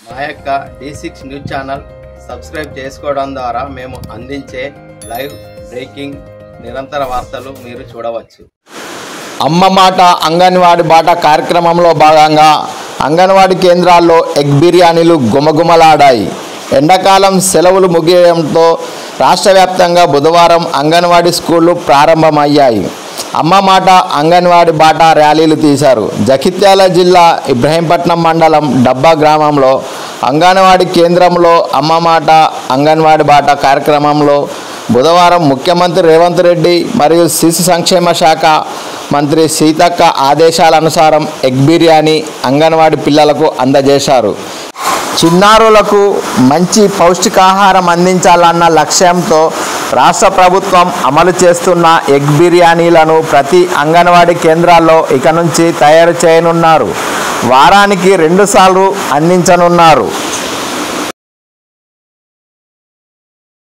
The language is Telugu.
మా యొక్క D6 న్యూస్ ఛానల్ సబ్స్క్రైబ్ చేసుకోవడం ద్వారా మేము అందించే లైవ్ బ్రేకింగ్ నిరంతర వార్తలు మీరు చూడవచ్చు. అమ్మ మాట అంగన్వాడీ బాట కార్యక్రమంలో భాగంగా అంగన్వాడీ కేంద్రాల్లో ఎగ్ బిర్యానీలు గుమగుమలాడాయి. ఎండాకాలం సెలవులు ముగియడంతో రాష్ట్ర వ్యాప్తంగా బుధవారం అంగన్వాడీ స్కూళ్లు ప్రారంభమయ్యాయి. అమ్మ మాట అంగన్వాడీ బాట ర్యాలీలు తీశారు. జగిత్యాల జిల్లా ఇబ్రహీంపట్నం మండలం డబ్బా గ్రామంలో అంగన్వాడీ కేంద్రంలో అమ్మ మాట అంగన్వాడీ బాట కార్యక్రమంలో బుధవారం ముఖ్యమంత్రి రేవంత్ రెడ్డి మరియు శిశు సంక్షేమ శాఖ మంత్రి సీతక్క ఆదేశాల అనుసారం ఎగ్ బిర్యానీ అంగన్వాడీ పిల్లలకు అందజేశారు. చిన్నారులకు మంచి పౌష్టికాహారం అందించాలన్న లక్ష్యంతో రాష్ట్ర ప్రభుత్వం అమలు చేస్తున్న ఎగ్ బిర్యానీలను ప్రతి అంగన్వాడీ కేంద్రాల్లో ఇక నుంచి తయారు చేయనున్నారు. వారానికి 2 సార్లు అందించనున్నారు.